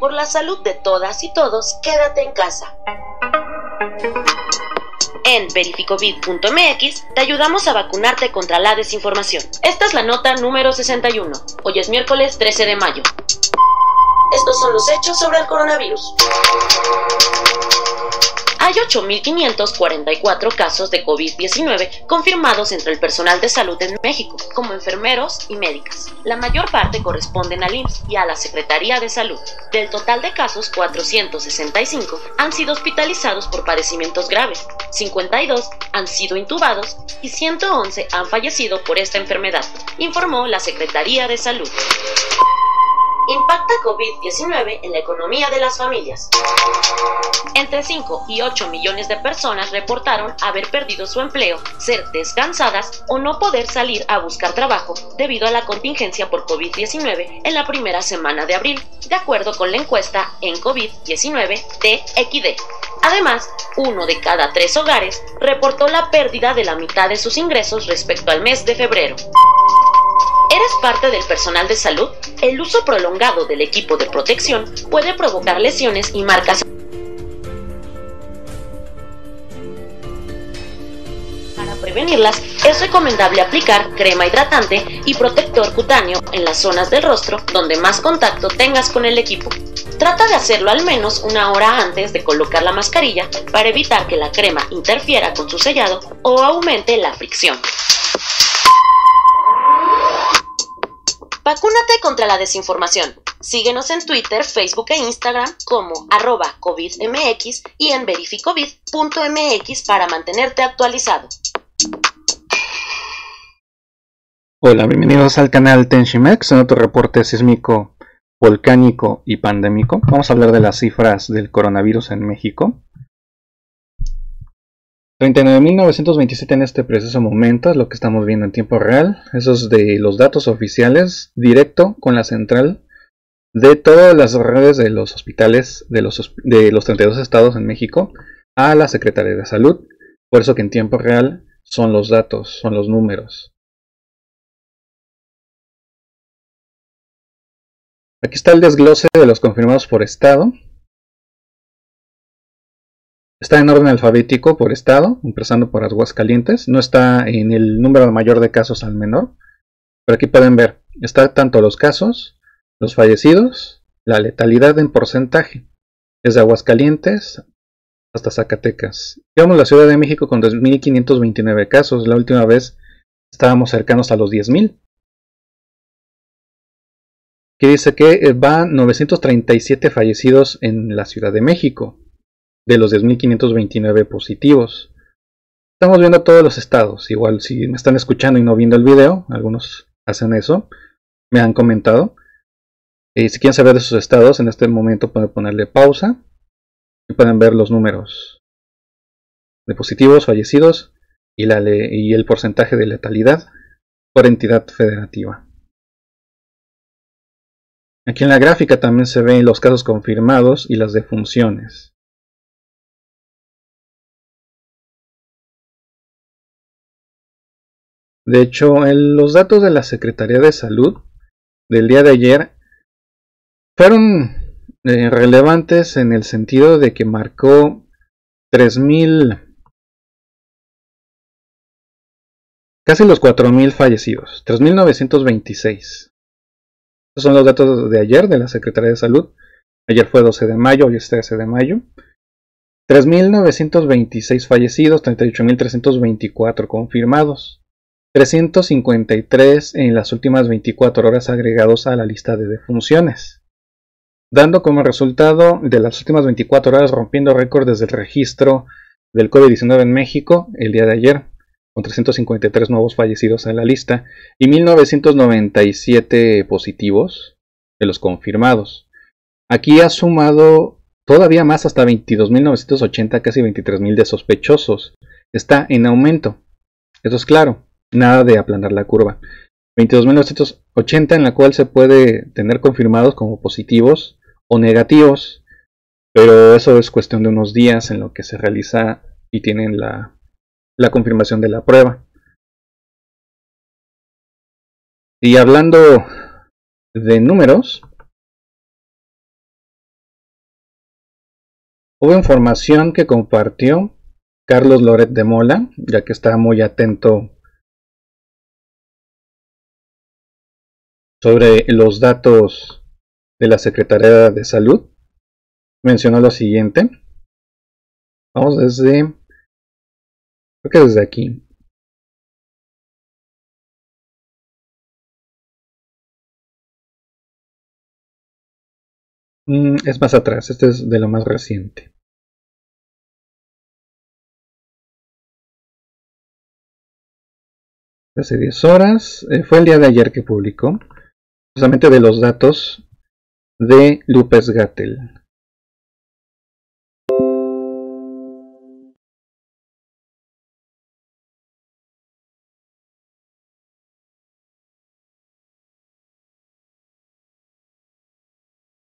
Por la salud de todas y todos, quédate en casa. En verificovid.mx te ayudamos a vacunarte contra la desinformación. Esta es la nota número 61. Hoy es miércoles 13 de mayo. Estos son los hechos sobre el coronavirus. Hay 8.544 casos de COVID-19 confirmados entre el personal de salud en México, como enfermeros y médicas. La mayor parte corresponden al IMSS y a la Secretaría de Salud. Del total de casos, 465 han sido hospitalizados por padecimientos graves, 52 han sido intubados y 111 han fallecido por esta enfermedad, informó la Secretaría de Salud. Impacta COVID-19 en la economía de las familias. Entre 5 y 8 millones de personas reportaron haber perdido su empleo, ser descansadas o no poder salir a buscar trabajo debido a la contingencia por COVID-19 en la primera semana de abril, de acuerdo con la encuesta en COVID-19 de Equidad. Además, 1 de cada 3 hogares reportó la pérdida de la mitad de sus ingresos respecto al mes de febrero. ¿Eres parte del personal de salud? El uso prolongado del equipo de protección puede provocar lesiones y marcas. Para prevenirlas, es recomendable aplicar crema hidratante y protector cutáneo en las zonas del rostro donde más contacto tengas con el equipo. Trata de hacerlo al menos una hora antes de colocar la mascarilla para evitar que la crema interfiera con su sellado o aumente la fricción. Vacúnate contra la desinformación. Síguenos en Twitter, Facebook e Instagram como @COVIDMX y en verificovid.mx para mantenerte actualizado. Hola, bienvenidos al canal Tenshimex, en otro reporte sísmico, volcánico y pandémico. Vamos a hablar de las cifras del coronavirus en México. 39.927 en este preciso momento es lo que estamos viendo en tiempo real. Eso es de los datos oficiales, directo con la central de todas las redes de los hospitales de los 32 estados en México a la Secretaría de Salud. Por eso que en tiempo real son los datos, son los números. Aquí está el desglose de los confirmados por estado. Está en orden alfabético por estado, empezando por Aguascalientes. No está en el número mayor de casos al menor. Pero aquí pueden ver, está tanto los casos, los fallecidos, la letalidad en porcentaje. Desde Aguascalientes hasta Zacatecas. Llevamos la Ciudad de México con 2.529 casos. La última vez estábamos cercanos a los 10.000. Aquí dice que van 937 fallecidos en la Ciudad de México, de los 10.529 positivos. Estamos viendo todos los estados. Igual si me están escuchando y no viendo el video, algunos hacen eso, me han comentado. Si quieren saber de sus estados, en este momento pueden ponerle pausa y pueden ver los números de positivos, fallecidos y el porcentaje de letalidad por entidad federativa. Aquí en la gráfica también se ven los casos confirmados y las defunciones. De hecho, los datos de la Secretaría de Salud del día de ayer fueron relevantes en el sentido de que marcó 3.000, casi los 4.000 fallecidos, 3.926. Estos son los datos de ayer de la Secretaría de Salud. Ayer fue 12 de mayo, hoy es 13 de mayo. 3.926 fallecidos, 38.324 confirmados. 353 en las últimas 24 horas agregados a la lista de defunciones, dando como resultado de las últimas 24 horas rompiendo récord desde el registro del COVID-19 en México el día de ayer, con 353 nuevos fallecidos en la lista y 1.997 positivos de los confirmados. Aquí ha sumado todavía más hasta 22.980, casi 23.000 de sospechosos. Está en aumento, eso es claro. Nada de aplanar la curva. 22.980 en la cual se puede tener confirmados como positivos o negativos, pero eso es cuestión de unos días en lo que se realiza y tienen la confirmación de la prueba. Y hablando de números, Hubo información que compartió Carlos Loret de Mola, ya que está muy atento sobre los datos de la Secretaría de Salud. Mencionó lo siguiente. Vamos creo que desde aquí. Es más atrás, este es de lo más reciente. Hace 10 horas, fue el día de ayer que publicó, justamente de los datos de López-Gatell.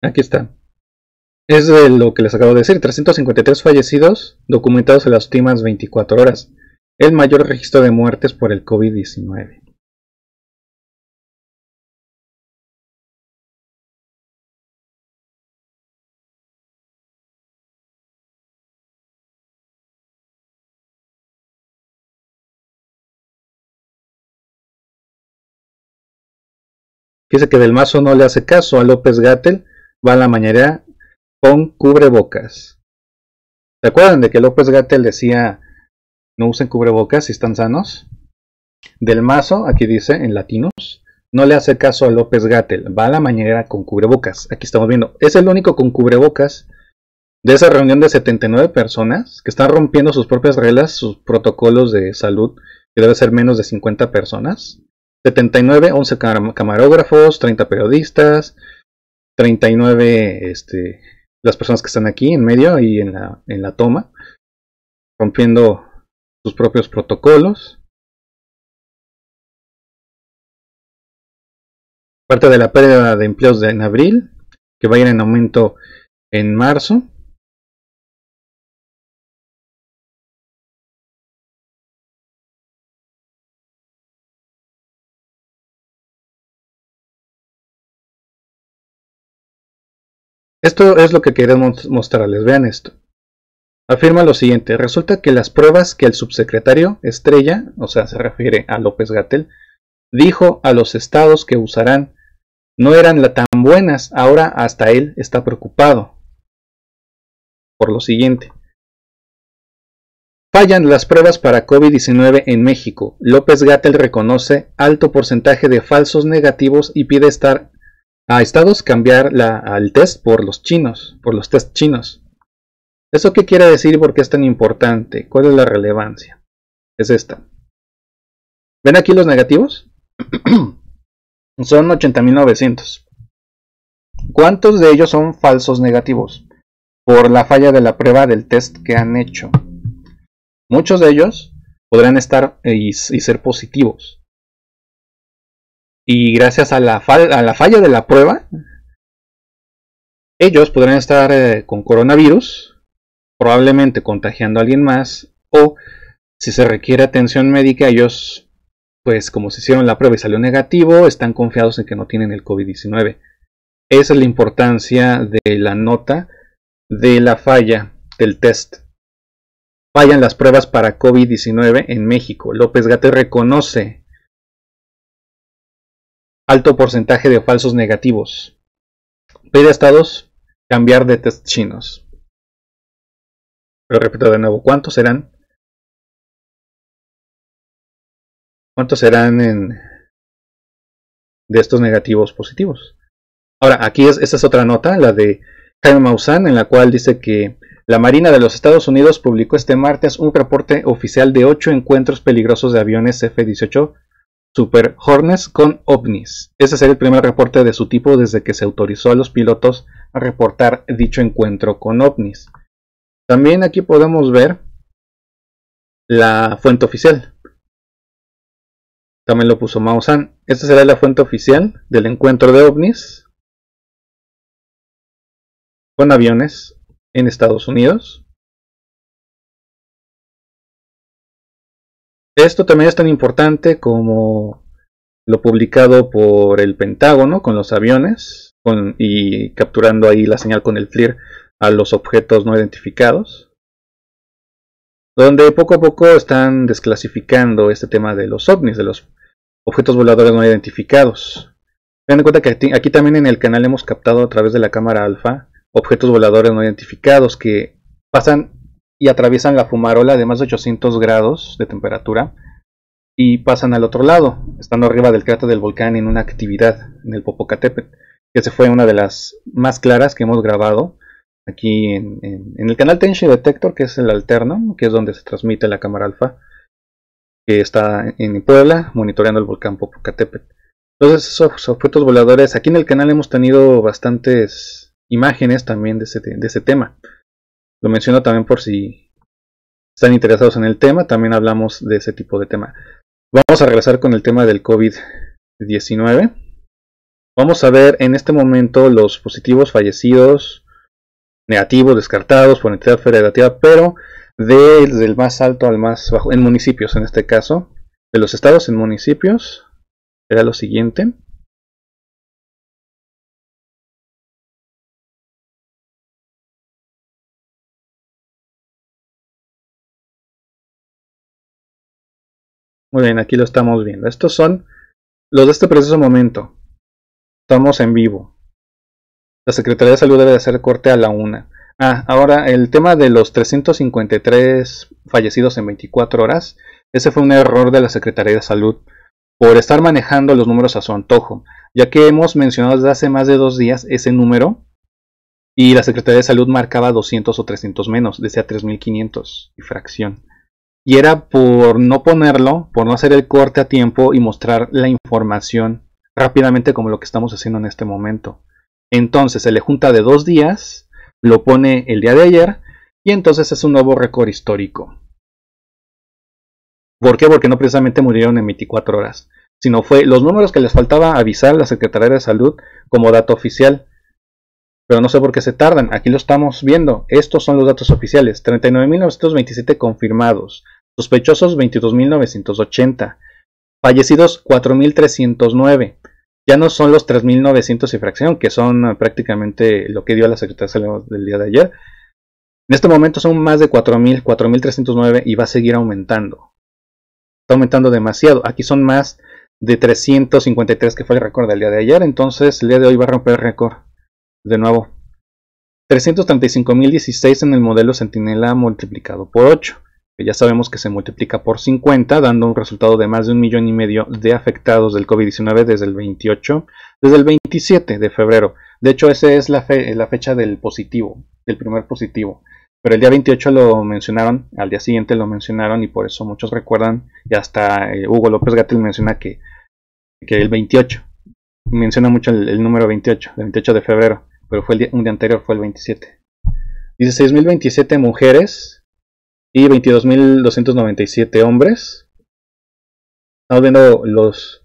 Aquí está. Es de lo que les acabo de decir, 353 fallecidos documentados en las últimas 24 horas, el mayor registro de muertes por el COVID-19. Dice que Del Mazo no le hace caso a López-Gatell, va a la mañanera con cubrebocas. ¿Se acuerdan de que López-Gatell decía no usen cubrebocas si están sanos? Del Mazo, aquí dice en latinos, no le hace caso a López-Gatell, va a la mañanera con cubrebocas. Aquí estamos viendo, es el único con cubrebocas de esa reunión de 79 personas que están rompiendo sus propias reglas, sus protocolos de salud, que debe ser menos de 50 personas. 79, 11 camarógrafos, 30 periodistas, 39 las personas que están aquí en medio y en la toma, rompiendo sus propios protocolos. Parte de la pérdida de empleos en abril, que va a ir en aumento en marzo. Esto es lo que queremos mostrarles, vean esto. Afirma lo siguiente, resulta que las pruebas que el subsecretario Estrella, o sea, se refiere a López-Gatell, dijo a los estados que usarán no eran tan buenas, ahora hasta él está preocupado por lo siguiente. Fallan las pruebas para COVID-19 en México. López-Gatell reconoce alto porcentaje de falsos negativos y pide a estados cambiar al test por los test chinos. ¿Eso qué quiere decir y por qué es tan importante? ¿Cuál es la relevancia? Es esta. ¿Ven aquí los negativos? Son 80.900. ¿Cuántos de ellos son falsos negativos? Por la falla de la prueba del test que han hecho. Muchos de ellos podrán estar y ser positivos. Y gracias a la falla de la prueba, ellos podrán estar con coronavirus, probablemente contagiando a alguien más, o si se requiere atención médica, ellos, pues como se hicieron la prueba y salió negativo, están confiados en que no tienen el COVID-19. Esa es la importancia de la nota de la falla del test. Fallan las pruebas para COVID-19 en México. López-Gatell reconoce alto porcentaje de falsos negativos. Pide a estados cambiar de test chinos. Pero repito de nuevo, ¿cuántos serán? ¿Cuántos serán de estos negativos positivos? Ahora, aquí esta es otra nota, la de Jaime Maussan, en la cual dice que la Marina de los Estados Unidos publicó este martes un reporte oficial de 8 encuentros peligrosos de aviones F-18 Super Hornets con ovnis. Ese será el primer reporte de su tipo desde que se autorizó a los pilotos a reportar dicho encuentro con ovnis. También aquí podemos ver la fuente oficial. También lo puso Maussan. Esta será la fuente oficial del encuentro de ovnis con aviones en Estados Unidos. Esto también es tan importante como lo publicado por el Pentágono con los aviones y capturando ahí la señal con el FLIR a los objetos no identificados, donde poco a poco están desclasificando este tema de los ovnis, de los objetos voladores no identificados. Ten en cuenta que aquí también en el canal hemos captado a través de la cámara alfa objetos voladores no identificados que pasan y atraviesan la fumarola de más de 800 grados de temperatura y pasan al otro lado, estando arriba del cráter del volcán en una actividad en el Popocatépetl, que esa fue una de las más claras que hemos grabado aquí en el canal Tenshi Detector, que es el alterno, que es donde se transmite la cámara alfa, que está en Puebla monitoreando el volcán Popocatépetl. Entonces esos objetos voladores, aquí en el canal hemos tenido bastantes imágenes también de ese tema. Lo menciono también por si están interesados en el tema, también hablamos de ese tipo de tema. Vamos a regresar con el tema del COVID-19. Vamos a ver en este momento los positivos, fallecidos, negativos, descartados por entidad federativa, pero desde el más alto al más bajo, en municipios en este caso, de los estados en municipios, será lo siguiente. Muy bien, aquí lo estamos viendo. Estos son los de este preciso momento. Estamos en vivo. La Secretaría de Salud debe de hacer corte a la 1. Ahora el tema de los 353 fallecidos en 24 horas. Ese fue un error de la Secretaría de Salud por estar manejando los números a su antojo, ya que hemos mencionado desde hace más de 2 días ese número y la Secretaría de Salud marcaba 200 o 300 menos, decía 3500 y fracción. Y era por no ponerlo, por no hacer el corte a tiempo y mostrar la información rápidamente como lo que estamos haciendo en este momento. Entonces se le junta de 2 días, lo pone el día de ayer y entonces es un nuevo récord histórico. ¿Por qué? Porque no precisamente murieron en 24 horas, sino fue los números que les faltaba avisar a la Secretaría de Salud como dato oficial. Pero no sé por qué se tardan, aquí lo estamos viendo. Estos son los datos oficiales: 39.927 confirmados, sospechosos 22.980, fallecidos 4.309. Ya no son los 3.900 y fracción, que son prácticamente lo que dio la Secretaría de Salud del día de ayer. En este momento son más de 4.000, 4.309 y va a seguir aumentando. Está aumentando demasiado. Aquí son más de 353 que fue el récord del día de ayer. Entonces el día de hoy va a romper el récord de nuevo. 335.016 en el modelo Centinela multiplicado por 8. Que ya sabemos que se multiplica por 50, dando un resultado de más de 1,5 millones de afectados del COVID-19 desde el 27 de febrero. De hecho, esa es la fecha del positivo, del primer positivo. Pero el día 28 lo mencionaron, al día siguiente lo mencionaron y por eso muchos recuerdan, y hasta Hugo López-Gatell menciona que el 28, menciona mucho el número 28, el 28 de febrero, pero fue un día anterior, fue el 27. 16.027 mujeres y 22.297 hombres. Estamos viendo los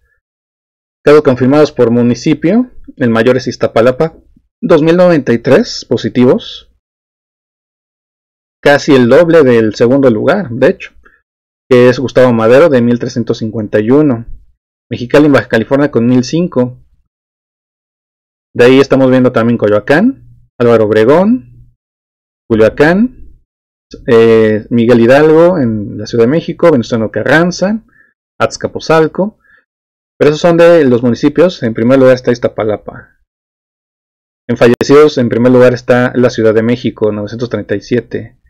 casos confirmados por municipio. El mayor es Iztapalapa, 2.093 positivos, casi el doble del segundo lugar, de hecho, que es Gustavo Madero, de 1.351. Mexicali en Baja California con 1.005. De ahí estamos viendo también Coyoacán, Álvaro Obregón, Culiacán, Miguel Hidalgo en la Ciudad de México, Venustiano Carranza, Azcapotzalco. Pero esos son de los municipios. En primer lugar está Iztapalapa. En fallecidos, en primer lugar está la Ciudad de México, 937.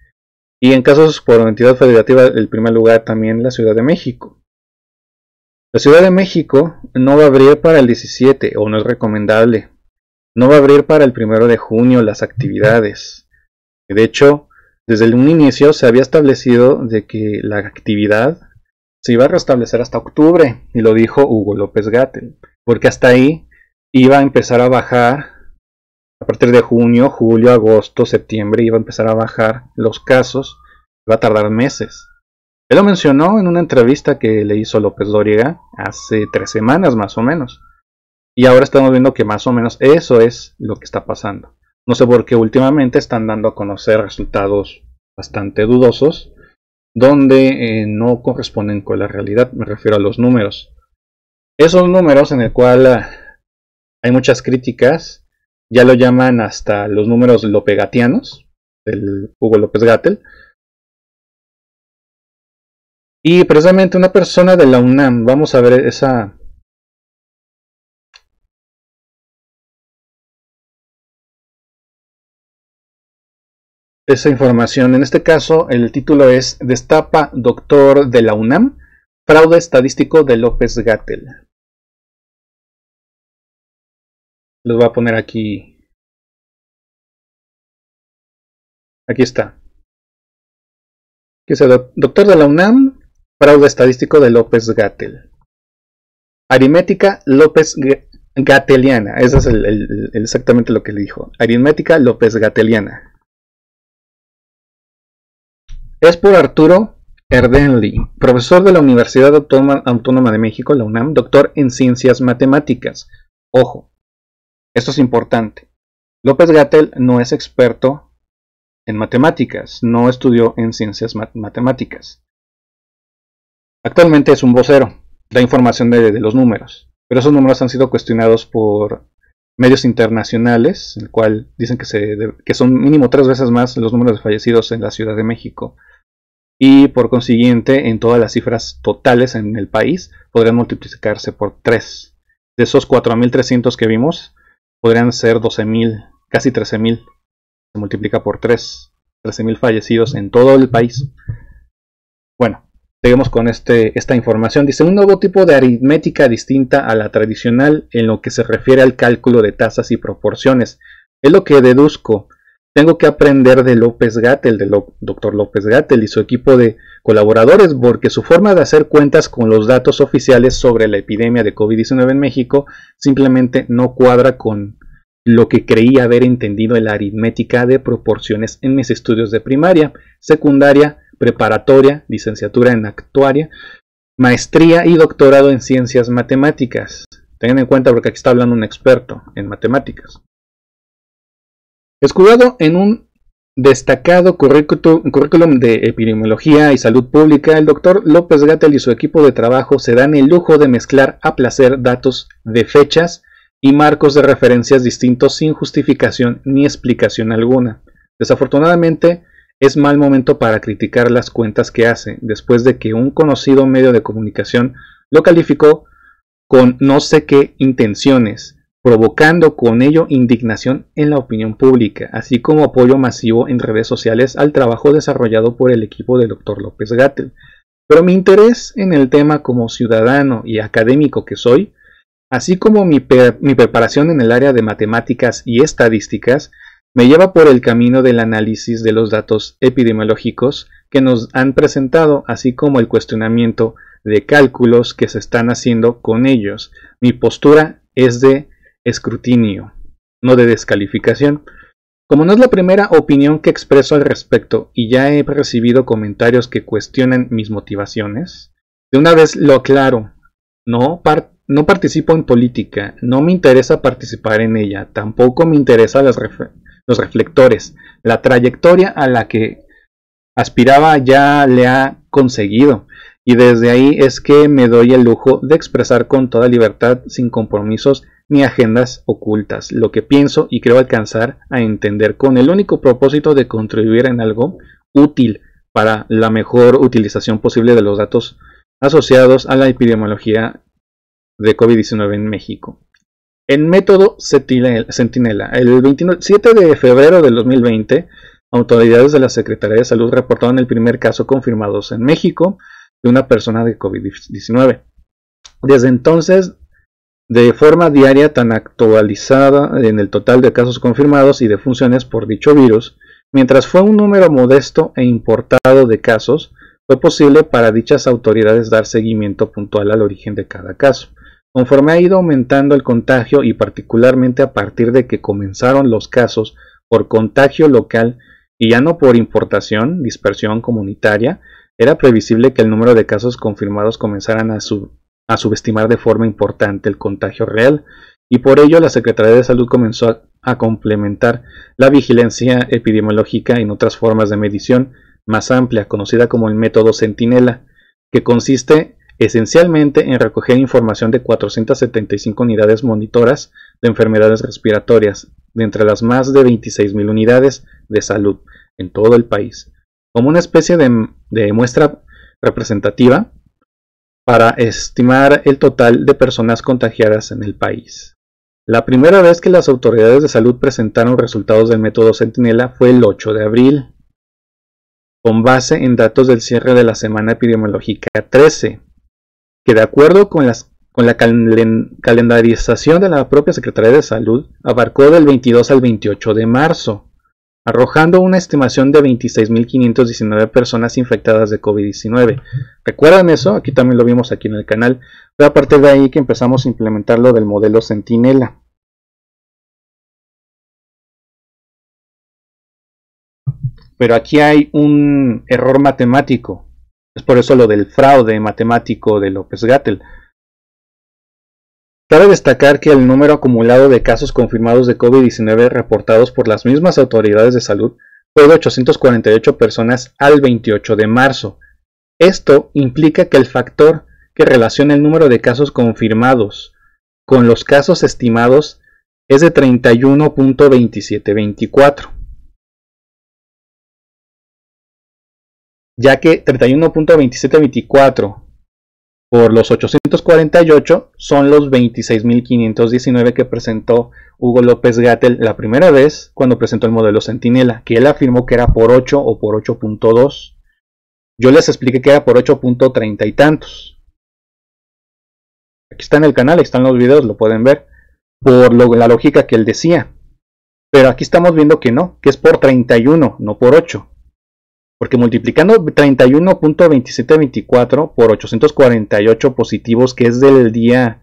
Y en casos por entidad federativa, el primer lugar también la Ciudad de México. La Ciudad de México no va a abrir para el 17, o no es recomendable. No va a abrir para el 1 de junio las actividades. De hecho, desde un inicio se había establecido de que la actividad se iba a restablecer hasta octubre, y lo dijo Hugo López-Gatell, porque hasta ahí iba a empezar a bajar, a partir de junio, julio, agosto, septiembre, iba a empezar a bajar los casos, iba a tardar meses. Él lo mencionó en una entrevista que le hizo López Dóriga hace 3 semanas más o menos, y ahora estamos viendo que más o menos eso es lo que está pasando. No sé por qué últimamente están dando a conocer resultados bastante dudosos, donde no corresponden con la realidad, me refiero a los números. Esos números en el cual hay muchas críticas ya lo llaman hasta los números lopegatianos, del Hugo López-Gatell. Y precisamente una persona de la UNAM, vamos a ver esa información. En este caso, el título es Destapa doctor de la UNAM, fraude estadístico de López-Gatell. Les voy a poner aquí. Aquí está. Que es el doctor de la UNAM, fraude estadístico de López-Gatell. Aritmética López-Gatelliana. Eso es exactamente lo que le dijo. Aritmética López-Gatelliana. Es por Arturo Erdenli, profesor de la Universidad Autónoma de México, la UNAM, doctor en ciencias matemáticas. Ojo, esto es importante. López-Gatell no es experto en matemáticas, no estudió en ciencias matemáticas. Actualmente es un vocero, da información de los números, pero esos números han sido cuestionados por medios internacionales, en el cual dicen que son mínimo 3 veces más los números de fallecidos en la Ciudad de México, y por consiguiente en todas las cifras totales en el país podrían multiplicarse por 3. De esos 4.300 que vimos, podrían ser 12.000, casi 13.000. Se multiplica por 3, 13.000 fallecidos en todo el país. Bueno, seguimos con esta información. Dice, un nuevo tipo de aritmética distinta a la tradicional en lo que se refiere al cálculo de tasas y proporciones. Es lo que deduzco. Tengo que aprender de López-Gatell, del doctor López-Gatell y su equipo de colaboradores, porque su forma de hacer cuentas con los datos oficiales sobre la epidemia de COVID-19 en México simplemente no cuadra con lo que creí haber entendido en la aritmética de proporciones en mis estudios de primaria, secundaria, preparatoria, licenciatura en actuaria, maestría y doctorado en ciencias matemáticas. Tengan en cuenta porque aquí está hablando un experto en matemáticas. Escudado en un destacado currículum de epidemiología y salud pública, el doctor López-Gatell y su equipo de trabajo se dan el lujo de mezclar a placer datos de fechas y marcos de referencias distintos sin justificación ni explicación alguna. Desafortunadamente, es mal momento para criticar las cuentas que hace, después de que un conocido medio de comunicación lo calificó con no sé qué intenciones, provocando con ello indignación en la opinión pública, así como apoyo masivo en redes sociales al trabajo desarrollado por el equipo del Dr. López-Gatell. Pero mi interés en el tema como ciudadano y académico que soy, así como mi preparación en el área de matemáticas y estadísticas, me lleva por el camino del análisis de los datos epidemiológicos que nos han presentado, así como el cuestionamiento de cálculos que se están haciendo con ellos. Mi postura es de escrutinio, no de descalificación. Como no es la primera opinión que expreso al respecto y ya he recibido comentarios que cuestionan mis motivaciones, de una vez lo aclaro, no participo en política, no me interesa participar en ella, tampoco me interesan los reflectores. La trayectoria a la que aspiraba ya le ha conseguido, y desde ahí es que me doy el lujo de expresar con toda libertad, sin compromisos ni agendas ocultas, lo que pienso y creo alcanzar a entender, con el único propósito de contribuir en algo útil para la mejor utilización posible de los datos asociados a la epidemiología de COVID-19 en México. En método Centinela, el 27 de febrero del 2020, autoridades de la Secretaría de Salud reportaron el primer caso confirmado en México de una persona de COVID-19. Desde entonces, de forma diaria tan actualizada en el total de casos confirmados y defunciones por dicho virus, mientras fue un número modesto e importado de casos, fue posible para dichas autoridades dar seguimiento puntual al origen de cada caso. Conforme ha ido aumentando el contagio y particularmente a partir de que comenzaron los casos por contagio local y ya no por importación, dispersión comunitaria, era previsible que el número de casos confirmados comenzaran a subestimar de forma importante el contagio real, y por ello la Secretaría de Salud comenzó a complementar la vigilancia epidemiológica en otras formas de medición más amplia, conocida como el método Centinela, que consiste esencialmente en recoger información de 475 unidades monitoras de enfermedades respiratorias, de entre las más de 26.000 unidades de salud en todo el país, como una especie de muestra representativa para estimar el total de personas contagiadas en el país. La primera vez que las autoridades de salud presentaron resultados del método Centinela fue el 8 de abril, con base en datos del cierre de la semana epidemiológica 13, que de acuerdo con la calendarización de la propia Secretaría de Salud, abarcó del 22 al 28 de marzo, arrojando una estimación de 26.519 personas infectadas de COVID-19. ¿Recuerdan eso? Aquí también lo vimos aquí en el canal. Fue a partir de ahí que empezamos a implementar lo del modelo Centinela. Pero aquí hay un error matemático. Es por eso lo del fraude matemático de López-Gatell. Cabe destacar que el número acumulado de casos confirmados de COVID-19 reportados por las mismas autoridades de salud fue de 848 personas al 28 de marzo. Esto implica que el factor que relaciona el número de casos confirmados con los casos estimados es de 31.2724. Ya que 31.2724 por los 848 son los 26.519 que presentó Hugo López-Gatell la primera vez cuando presentó el modelo Centinela, que él afirmó que era por 8 o por 8.2. Yo les expliqué que era por 8.30 y tantos. Aquí está en el canal, ahí están los videos, lo pueden ver, por la lógica que él decía. Pero aquí estamos viendo que no, que es por 31, no por 8. Porque multiplicando 31.2724 por 848 positivos, que es del día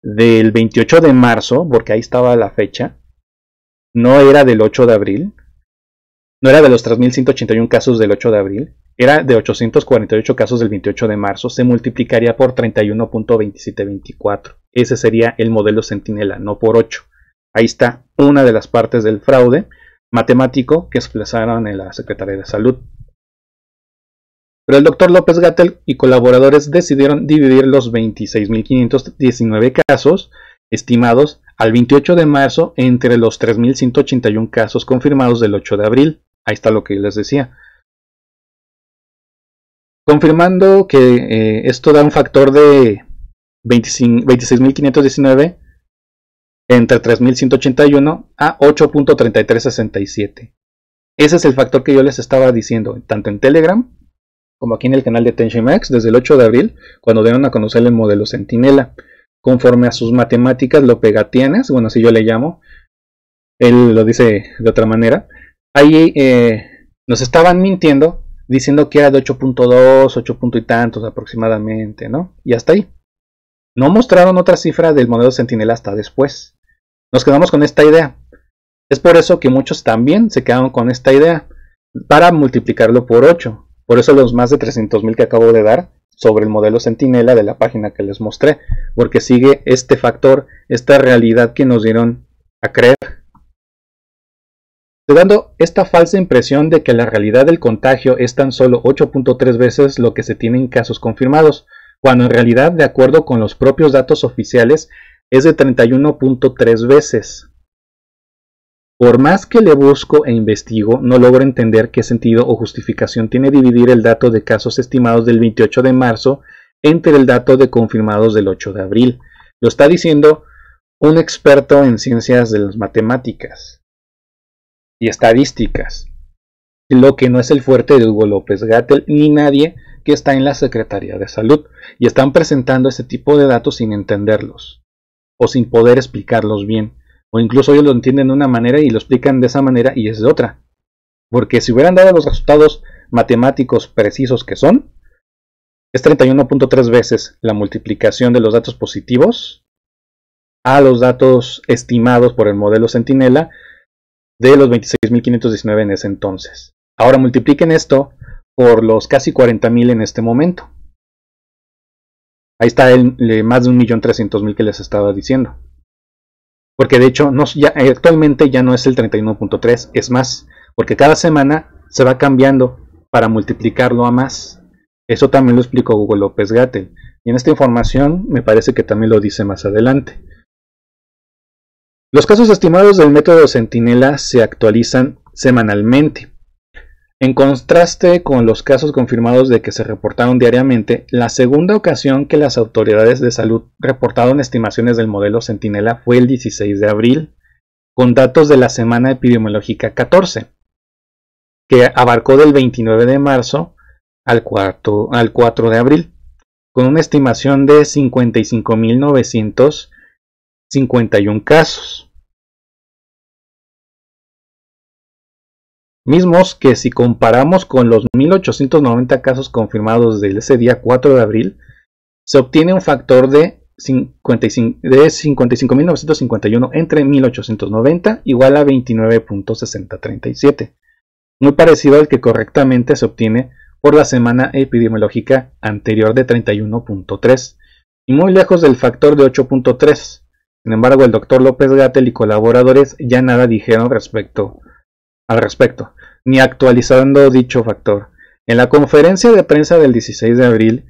del 28 de marzo, porque ahí estaba la fecha, no era del 8 de abril, no era de los 3.181 casos del 8 de abril, era de 848 casos del 28 de marzo, se multiplicaría por 31.2724. Ese sería el modelo Centinela, no por 8. Ahí está una de las partes del fraude matemático que expresaron en la Secretaría de Salud. Pero el doctor López-Gatell y colaboradores decidieron dividir los 26.519 casos estimados al 28 de marzo entre los 3.181 casos confirmados del 8 de abril. Ahí está lo que les decía. Confirmando que esto da un factor de 26.519 entre 3.181 a 8.3367. Ese es el factor que yo les estaba diciendo, tanto en Telegram como aquí en el canal de Tenchimex, desde el 8 de abril, cuando dieron a conocer el modelo Centinela. Conforme a sus matemáticas lopegatianas, bueno, así yo le llamo, él lo dice de otra manera, ahí nos estaban mintiendo, diciendo que era de 8.2, 8 y tantos aproximadamente, ¿no? Y hasta ahí. No mostraron otra cifra del modelo Centinela hasta después. Nos quedamos con esta idea. Es por eso que muchos también se quedaron con esta idea para multiplicarlo por 8. Por eso los más de 300.000 que acabo de dar sobre el modelo Centinela de la página que les mostré. Porque sigue este factor, esta realidad que nos dieron a creer. Dando esta falsa impresión de que la realidad del contagio es tan solo 8.3 veces lo que se tiene en casos confirmados, cuando en realidad, de acuerdo con los propios datos oficiales, es de 31.3 veces. Por más que le busco e investigo, no logro entender qué sentido o justificación tiene dividir el dato de casos estimados del 28 de marzo entre el dato de confirmados del 8 de abril. Lo está diciendo un experto en ciencias de las matemáticas y estadísticas, lo que no es el fuerte de Hugo López-Gatell ni nadie que está en la Secretaría de Salud, y están presentando ese tipo de datos sin entenderlos o sin poder explicarlos bien, o incluso ellos lo entienden de una manera y lo explican de esa manera y es de otra, porque si hubieran dado los resultados matemáticos precisos que son, es 31.3 veces la multiplicación de los datos positivos a los datos estimados por el modelo Centinela de los 26.519 en ese entonces. Ahora multipliquen esto por los casi 40.000 en este momento. Ahí está el más de 1.300.000 que les estaba diciendo. Porque de hecho actualmente ya no es el 31.3, es más, porque cada semana se va cambiando para multiplicarlo a más. Eso también lo explicó Hugo López-Gatell. Y en esta información me parece que también lo dice más adelante. Los casos estimados del método Centinela se actualizan semanalmente. En contraste con los casos confirmados de que se reportaron diariamente, la segunda ocasión que las autoridades de salud reportaron estimaciones del modelo Centinela fue el 16 de abril, con datos de la semana epidemiológica 14, que abarcó del 29 de marzo al 4 de abril, con una estimación de 55.951 casos. Mismos que, si comparamos con los 1.890 casos confirmados de ese día 4 de abril, se obtiene un factor de 55.951 entre 1.890 igual a 29.6037, muy parecido al que correctamente se obtiene por la semana epidemiológica anterior de 31.3 y muy lejos del factor de 8.3. Sin embargo, el Dr. López-Gatell y colaboradores ya nada dijeron al respecto, ni actualizando dicho factor. En la conferencia de prensa del 16 de abril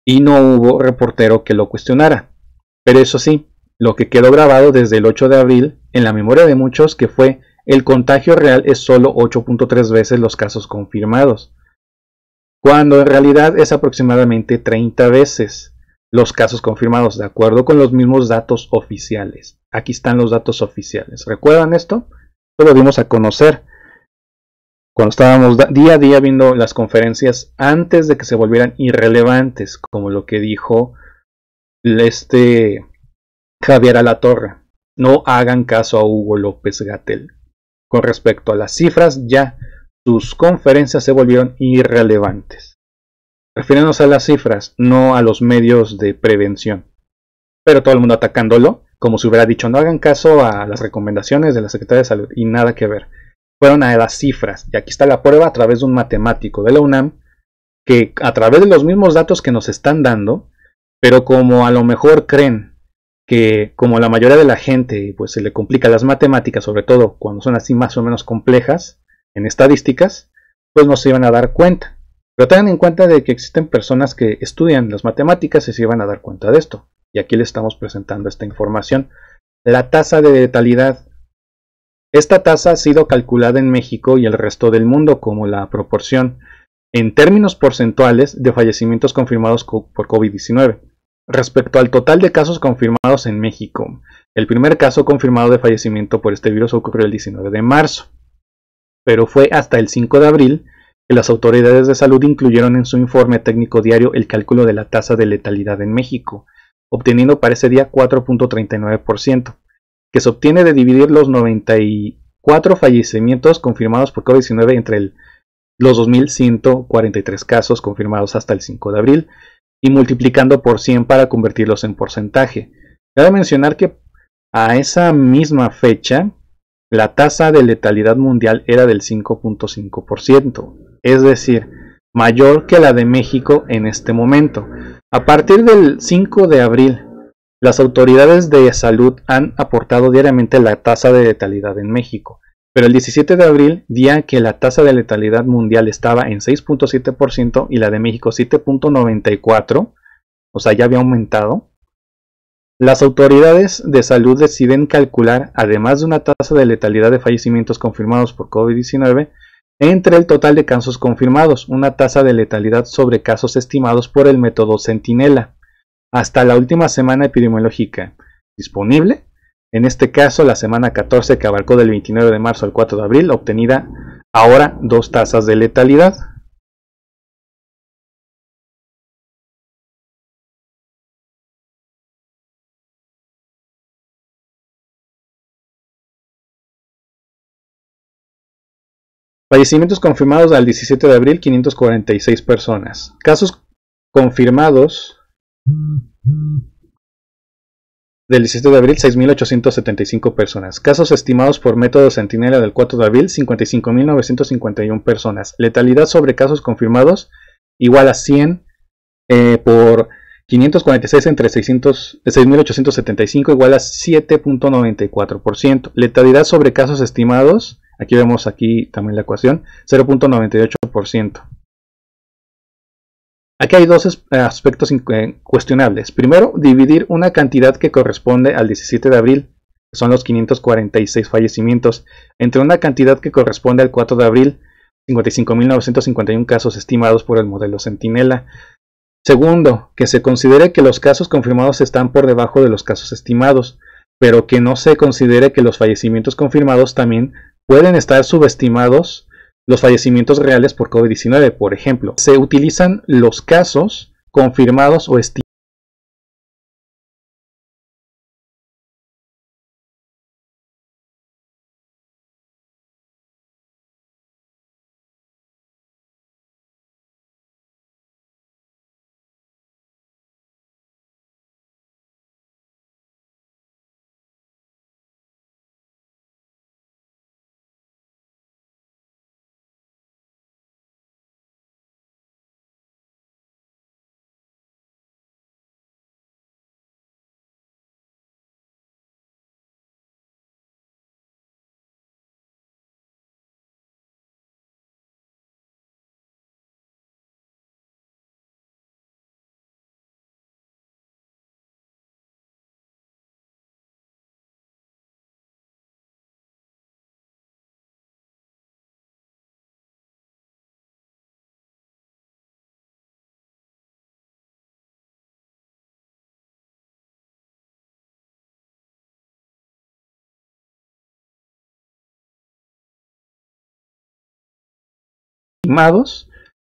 y no hubo reportero que lo cuestionara, pero eso sí, lo que quedó grabado desde el 8 de abril en la memoria de muchos que fue: el contagio real es solo 8.3 veces los casos confirmados, cuando en realidad es aproximadamente 30 veces los casos confirmados, de acuerdo con los mismos datos oficiales. Aquí están los datos oficiales. ¿Recuerdan esto? Lo dimos a conocer cuando estábamos día a día viendo las conferencias antes de que se volvieran irrelevantes, como lo que dijo Javier Alatorre. No hagan caso a Hugo López-Gatell. Con respecto a las cifras, ya sus conferencias se volvieron irrelevantes. Refiriéndonos a las cifras, no a los medios de prevención. Pero todo el mundo atacándolo, como si hubiera dicho: no hagan caso a las recomendaciones de la Secretaría de Salud, y nada que ver. Fueron a las cifras, y aquí está la prueba a través de un matemático de la UNAM, que a través de los mismos datos que nos están dando, pero como a lo mejor creen que, como la mayoría de la gente, pues se le complica las matemáticas, sobre todo cuando son así más o menos complejas en estadísticas, pues no se iban a dar cuenta. Pero tengan en cuenta de que existen personas que estudian las matemáticas y se iban a dar cuenta de esto. Y aquí les estamos presentando esta información. La tasa de letalidad. Esta tasa ha sido calculada en México y el resto del mundo como la proporción, en términos porcentuales, de fallecimientos confirmados por COVID-19 respecto al total de casos confirmados en México. El primer caso confirmado de fallecimiento por este virus ocurrió el 19 de marzo, pero fue hasta el 5 de abril que las autoridades de salud incluyeron en su informe técnico diario el cálculo de la tasa de letalidad en México, obteniendo para ese día 4.39%, que se obtiene de dividir los 94 fallecimientos confirmados por COVID-19 entre los 2.143 casos confirmados hasta el 5 de abril y multiplicando por 100 para convertirlos en porcentaje. Cabe mencionar que a esa misma fecha la tasa de letalidad mundial era del 5.5%, es decir, mayor que la de México en este momento. A partir del 5 de abril, las autoridades de salud han aportado diariamente la tasa de letalidad en México, pero el 17 de abril, día que la tasa de letalidad mundial estaba en 6.7% y la de México 7.94%, o sea, ya había aumentado, las autoridades de salud deciden calcular, además de una tasa de letalidad de fallecimientos confirmados por COVID-19, entre el total de casos confirmados, una tasa de letalidad sobre casos estimados por el método Centinela, hasta la última semana epidemiológica disponible, en este caso la semana 14, que abarcó del 29 de marzo al 4 de abril, obtenida ahora 2 tasas de letalidad. Fallecimientos confirmados al 17 de abril, 546 personas. Casos confirmados del 17 de abril, 6.875 personas. Casos estimados por método Centinela del 4 de abril, 55.951 personas. Letalidad sobre casos confirmados igual a 100 por 546 entre 6.875 igual a 7.94%. Letalidad sobre casos estimados, aquí vemos aquí también la ecuación, 0.98%. Aquí hay dos aspectos cuestionables. Primero, dividir una cantidad que corresponde al 17 de abril, que son los 546 fallecimientos, entre una cantidad que corresponde al 4 de abril, 55.951 casos estimados por el modelo Centinela. Segundo, que se considere que los casos confirmados están por debajo de los casos estimados, pero que no se considere que los fallecimientos confirmados también pueden estar subestimados los fallecimientos reales por COVID-19. Por ejemplo, se utilizan los casos confirmados o estimados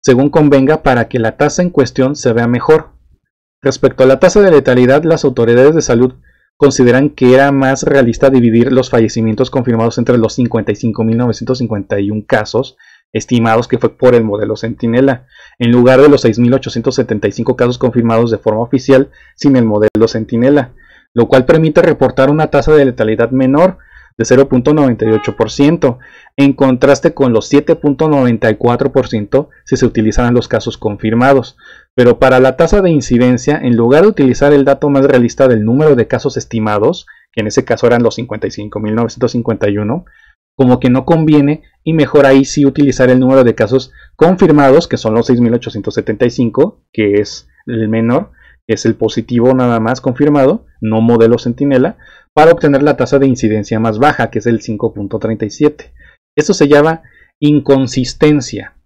según convenga para que la tasa en cuestión se vea mejor. Respecto a la tasa de letalidad, las autoridades de salud consideran que era más realista dividir los fallecimientos confirmados entre los 55.951 casos estimados, que fue por el modelo Centinela, en lugar de los 6.875 casos confirmados de forma oficial sin el modelo Centinela, lo cual permite reportar una tasa de letalidad menor de 0.98%, en contraste con los 7.94% si se utilizaran los casos confirmados. Pero para la tasa de incidencia, en lugar de utilizar el dato más realista del número de casos estimados, que en ese caso eran los 55.951, como que no conviene, y mejor ahí sí utilizar el número de casos confirmados, que son los 6.875, que es el menor, es el positivo nada más confirmado, no modelo Centinela, para obtener la tasa de incidencia más baja, que es el 5.37. Esto se llama inconsistencia.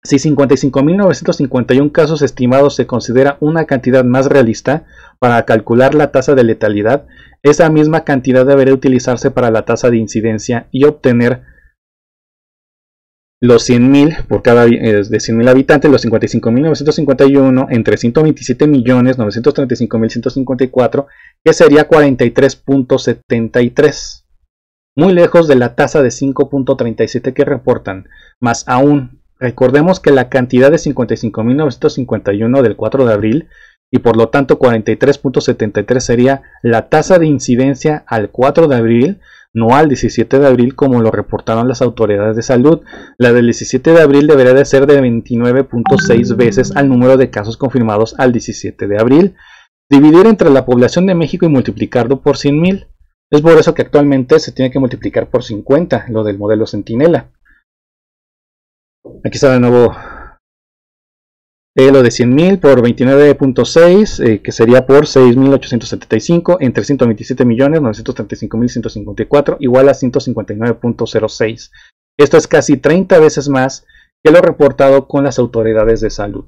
Si 55.951 casos estimados se considera una cantidad más realista para calcular la tasa de letalidad, esa misma cantidad debería utilizarse para la tasa de incidencia y obtener los 100.000 por cada de 100.000 habitantes, los 55.951 entre 127.935.154, que sería 43.73, muy lejos de la tasa de 5.37 que reportan. Más aún, recordemos que la cantidad de 55.951 del 4 de abril y por lo tanto 43.73 sería la tasa de incidencia al 4 de abril, no al 17 de abril como lo reportaron las autoridades de salud. La del 17 de abril debería de ser de 29.6 veces al número de casos confirmados al 17 de abril. Dividir entre la población de México y multiplicarlo por 100.000. Es por eso que actualmente se tiene que multiplicar por 50, lo del modelo Centinela. Aquí está de nuevo lo de 100.000 por 29.6, que sería por 6.875 entre 127.935.154 igual a 159.06. Esto es casi 30 veces más que lo reportado con las autoridades de salud.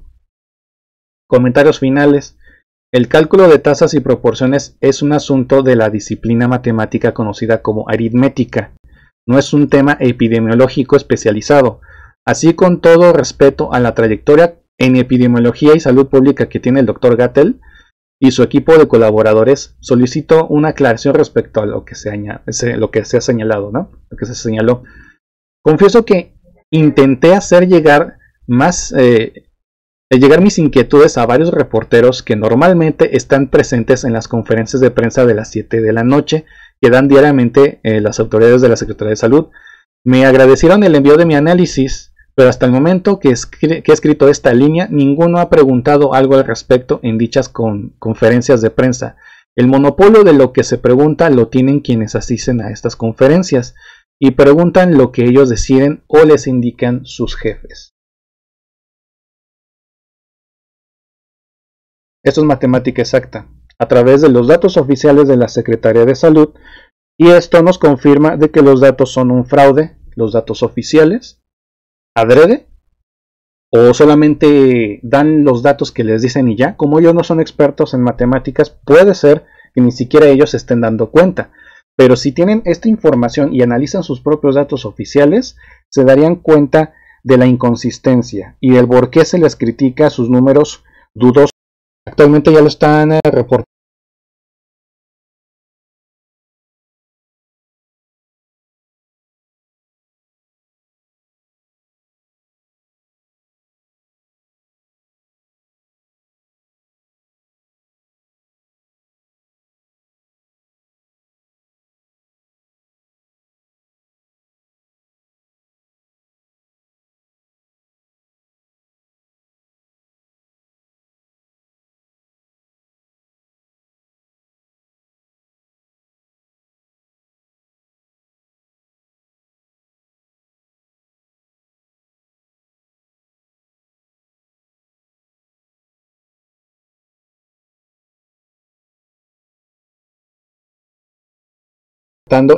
Comentarios finales. El cálculo de tasas y proporciones es un asunto de la disciplina matemática conocida como aritmética. No es un tema epidemiológico especializado. Así, con todo respeto a la trayectoria en epidemiología y salud pública que tiene el Dr. Gattel y su equipo de colaboradores, solicito una aclaración respecto a lo que se ha señalado, ¿no? Lo que se señaló. Confieso que intenté hacer llegar mis inquietudes a varios reporteros que normalmente están presentes en las conferencias de prensa de las 7 de la noche que dan diariamente las autoridades de la Secretaría de Salud. Me agradecieron el envío de mi análisis, pero hasta el momento que he escrito esta línea, ninguno ha preguntado algo al respecto en dichas conferencias de prensa. El monopolio de lo que se pregunta lo tienen quienes asisten a estas conferencias y preguntan lo que ellos deciden o les indican sus jefes. Esto es matemática exacta, a través de los datos oficiales de la Secretaría de Salud, y esto nos confirma de que los datos son un fraude, los datos oficiales, adrede, o solamente dan los datos que les dicen y ya. Como ellos no son expertos en matemáticas, puede ser que ni siquiera ellos se estén dando cuenta. Pero si tienen esta información y analizan sus propios datos oficiales, se darían cuenta de la inconsistencia y el por qué se les critica sus números dudosos. Actualmente ya lo están reportando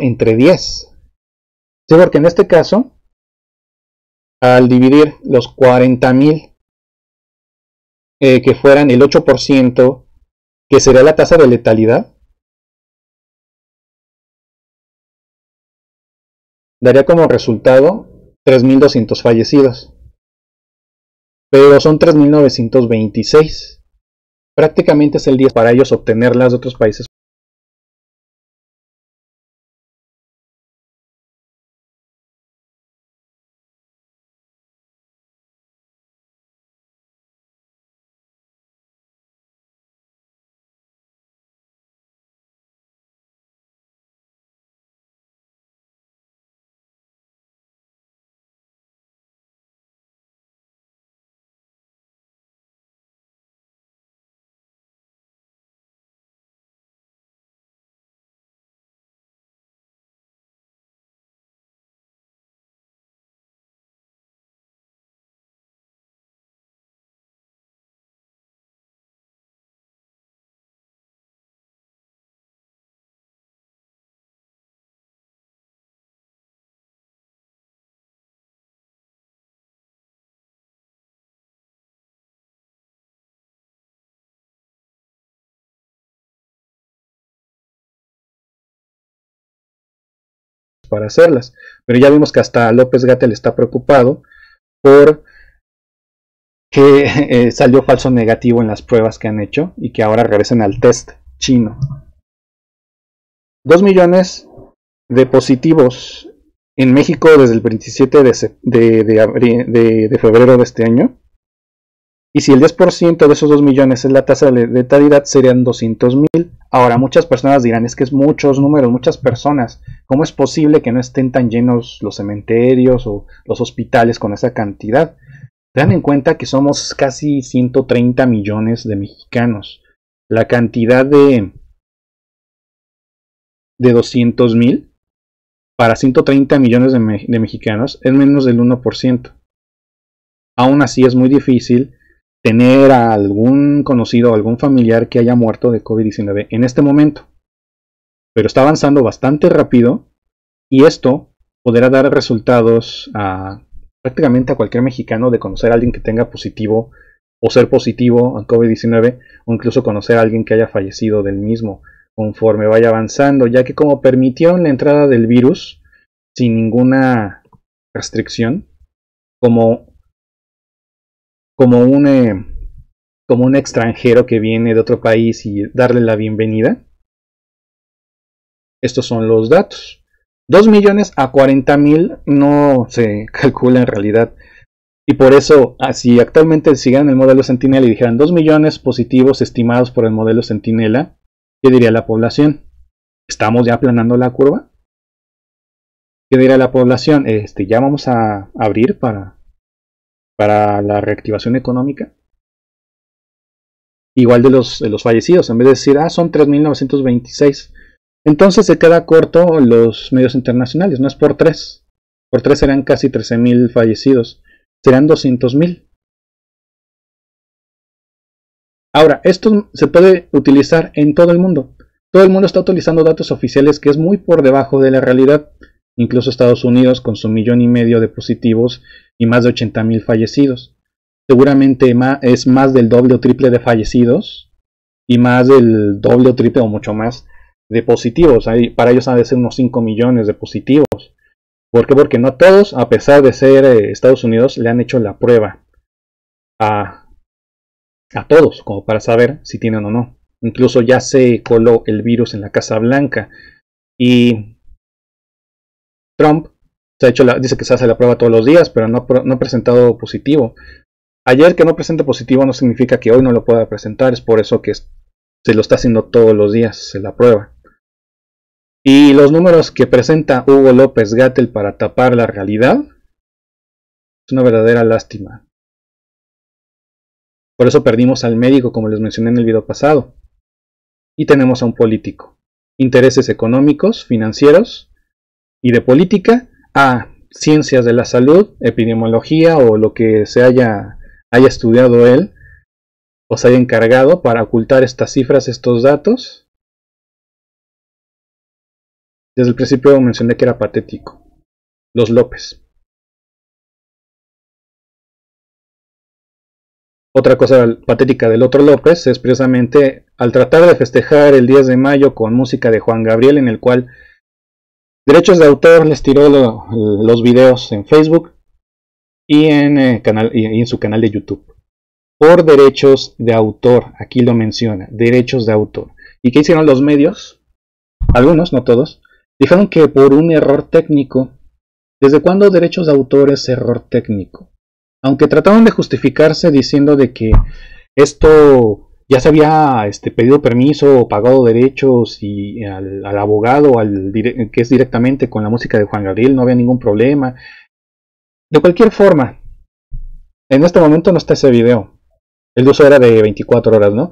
entre 10. Sí, porque en este caso, al dividir los 40,000, que fueran el 8%, que sería la tasa de letalidad, daría como resultado 3,200 fallecidos. Pero son 3,926. Prácticamente es el 10 para ellos obtenerlas de otros países. Para hacerlas, pero ya vimos que hasta López-Gatell está preocupado por que salió falso negativo en las pruebas que han hecho y que ahora regresen al test chino. 2 millones de positivos en México desde el 27 de febrero de este año. Y si el 10% de esos 2 millones es la tasa de letalidad, serían 200,000. Ahora, muchas personas dirán, es que es muchos números, muchas personas. ¿Cómo es posible que no estén tan llenos los cementerios o los hospitales con esa cantidad? Tengan en cuenta que somos casi 130 millones de mexicanos. La cantidad de 200,000 para 130 millones de mexicanos es menos del 1%. Aún así es muy difícil tener a algún conocido o algún familiar que haya muerto de COVID-19 en este momento. Pero está avanzando bastante rápido y esto podrá dar resultados prácticamente a cualquier mexicano de conocer a alguien que tenga positivo o ser positivo a COVID-19 o incluso conocer a alguien que haya fallecido del mismo conforme vaya avanzando, ya que como permitieron la entrada del virus sin ninguna restricción, como un extranjero que viene de otro país y darle la bienvenida. Estos son los datos. 2 millones a 40,000 no se calcula en realidad. Y por eso, si actualmente siguieran el modelo Centinela y dijeran 2 millones positivos estimados por el modelo Centinela, ¿qué diría la población? ¿Estamos ya aplanando la curva? ¿Qué diría la población? ¿Ya vamos a abrir para la reactivación económica? Igual de los fallecidos, en vez de decir, son 3,926. Entonces se queda corto los medios internacionales, no es por 3. Por 3 serán casi 13,000 fallecidos. Serán 200,000. Ahora, esto se puede utilizar en todo el mundo. Todo el mundo está utilizando datos oficiales que es muy por debajo de la realidad. Incluso Estados Unidos con su 1,5 millones de positivos y más de 80,000 fallecidos. Seguramente es más del doble o triple de fallecidos y más del doble o triple o mucho más de positivos. Para ellos han de ser unos 5 millones de positivos. ¿Por qué? Porque no todos, a pesar de ser Estados Unidos, le han hecho la prueba a todos, como para saber si tienen o no. Incluso ya se coló el virus en la Casa Blanca y Trump dice que se hace la prueba todos los días, pero no ha presentado positivo. Ayer que no presente positivo no significa que hoy no lo pueda presentar, es por eso que se lo está haciendo todos los días, se la prueba. Y los números que presenta Hugo López-Gatell para tapar la realidad es una verdadera lástima. Por eso perdimos al médico, como les mencioné en el video pasado. Y tenemos a un político. Intereses económicos, financieros y de política a ciencias de la salud, epidemiología o lo que se haya estudiado él o se haya encargado para ocultar estas cifras, estos datos. Desde el principio mencioné que era patético. Los López. Otra cosa patética del otro López es precisamente al tratar de festejar el 10 de mayo con música de Juan Gabriel, en el cual Derechos de Autor les tiró los videos en Facebook y en su canal de YouTube. Por derechos de autor, aquí lo menciona, derechos de autor. ¿Y qué hicieron los medios? Algunos, no todos, dijeron que por un error técnico. ¿Desde cuándo derechos de autor es error técnico? Aunque trataron de justificarse diciendo de que esto ya se había pedido permiso o pagado derechos y al abogado que es directamente con la música de Juan Gabriel, no había ningún problema. De cualquier forma, en este momento no está ese video. El uso era de 24 horas, ¿no?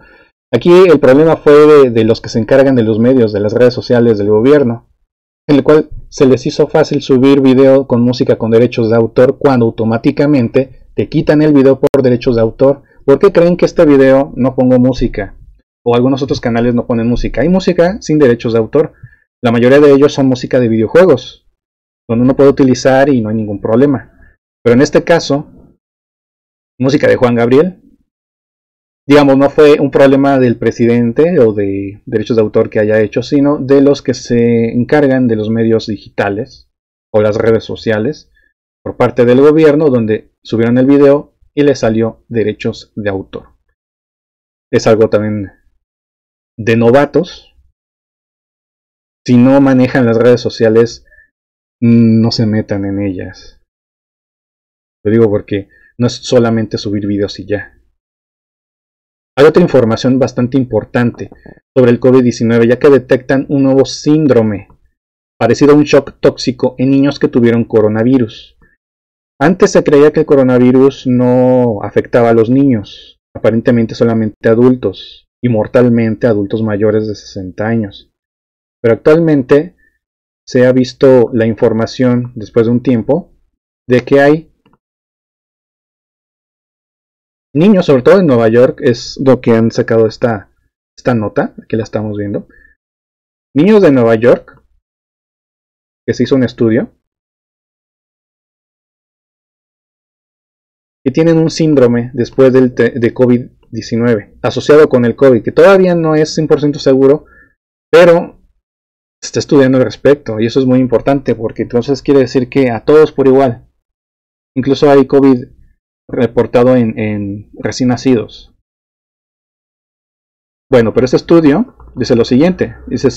Aquí el problema fue de los que se encargan de los medios, de las redes sociales del gobierno, en el cual se les hizo fácil subir video con música con derechos de autor cuando automáticamente te quitan el video por derechos de autor. ¿Por qué creen que este video no pongo música? O algunos otros canales no ponen música. Hay música sin derechos de autor. La mayoría de ellos son música de videojuegos, donde uno puede utilizar y no hay ningún problema. Pero en este caso, música de Juan Gabriel, digamos, no fue un problema del presidente o de derechos de autor que haya hecho, sino de los que se encargan de los medios digitales o las redes sociales por parte del gobierno, donde subieron el video y le salió derechos de autor. Es algo también de novatos. Si no manejan las redes sociales, no se metan en ellas. Lo digo porque no es solamente subir videos y ya. Hay otra información bastante importante sobre el COVID-19, ya que detectan un nuevo síndrome parecido a un shock tóxico en niños que tuvieron coronavirus. Antes se creía que el coronavirus no afectaba a los niños, aparentemente solamente a adultos, y mortalmente a adultos mayores de 60 años. Pero actualmente se ha visto la información, después de un tiempo, de que hay niños, sobre todo en Nueva York, es lo que han sacado esta nota, que la estamos viendo. Niños de Nueva York, que se hizo un estudio, que tienen un síndrome después de COVID-19, asociado con el COVID, que todavía no es 100% seguro, pero se está estudiando al respecto, y eso es muy importante, porque entonces quiere decir que a todos por igual. Incluso hay COVID reportado en recién nacidos. Bueno, pero este estudio dice lo siguiente, dice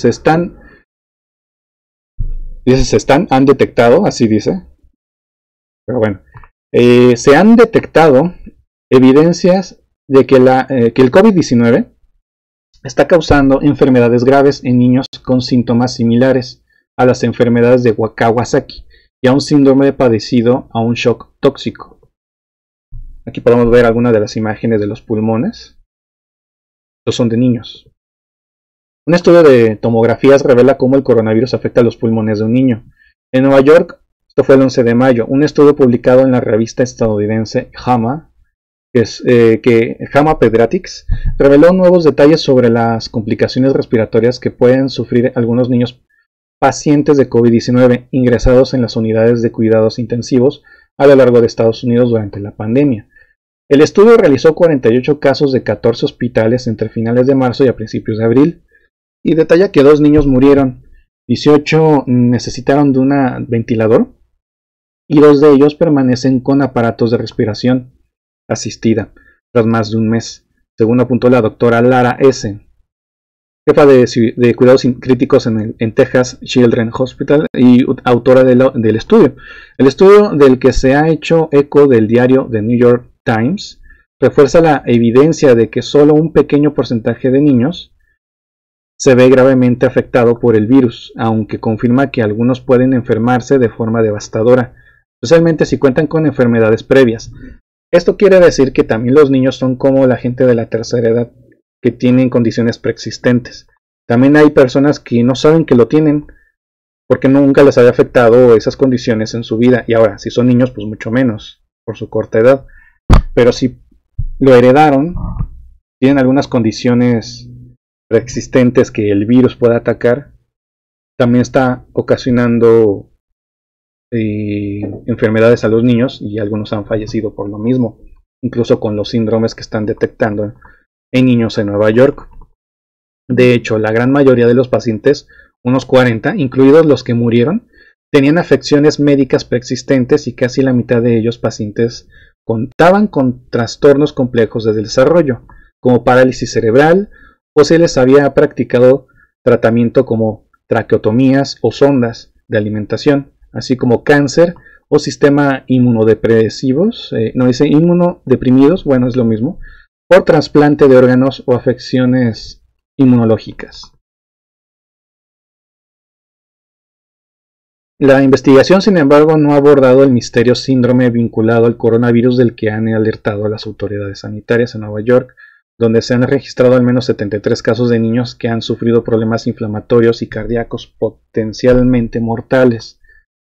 han detectado, así dice, pero bueno, se han detectado evidencias de que el COVID-19 está causando enfermedades graves en niños con síntomas similares a las enfermedades de Kawasaki y a un síndrome parecido a un shock tóxico. Aquí podemos ver algunas de las imágenes de los pulmones. Estos son de niños. Un estudio de tomografías revela cómo el coronavirus afecta a los pulmones de un niño. En Nueva York, esto fue el 11 de mayo, un estudio publicado en la revista estadounidense JAMA, que JAMA Pediatrics reveló nuevos detalles sobre las complicaciones respiratorias que pueden sufrir algunos niños pacientes de COVID-19 ingresados en las unidades de cuidados intensivos a lo largo de Estados Unidos durante la pandemia. El estudio realizó 48 casos de 14 hospitales entre finales de marzo y a principios de abril y detalla que 2 niños murieron, 18 necesitaron de un ventilador y 2 de ellos permanecen con aparatos de respiración asistida tras más de un mes, según apuntó la doctora Lara S., jefa de cuidados críticos en Texas Children's Hospital y autora del estudio. El estudio, del que se ha hecho eco del diario The New York Times, refuerza la evidencia de que solo un pequeño porcentaje de niños se ve gravemente afectado por el virus, aunque confirma que algunos pueden enfermarse de forma devastadora, especialmente si cuentan con enfermedades previas. Esto quiere decir que también los niños son como la gente de la tercera edad, que tienen condiciones preexistentes. También hay personas que no saben que lo tienen porque nunca les había afectado esas condiciones en su vida, y ahora, si son niños, pues mucho menos, por su corta edad. Pero si lo heredaron, tienen algunas condiciones preexistentes que el virus pueda atacar, también está ocasionando enfermedades a los niños, y algunos han fallecido por lo mismo, incluso con los síndromes que están detectando en niños en Nueva York. De hecho, la gran mayoría de los pacientes, unos 40, incluidos los que murieron, tenían afecciones médicas preexistentes y casi la mitad de ellos pacientes contaban con trastornos complejos de desarrollo, como parálisis cerebral, o se les había practicado tratamiento como traqueotomías o sondas de alimentación, así como cáncer o sistema inmunodepresivos, no dice inmunodeprimidos, bueno, es lo mismo, por trasplante de órganos o afecciones inmunológicas. La investigación, sin embargo, no ha abordado el misterioso síndrome vinculado al coronavirus del que han alertado a las autoridades sanitarias en Nueva York, donde se han registrado al menos 73 casos de niños que han sufrido problemas inflamatorios y cardíacos potencialmente mortales.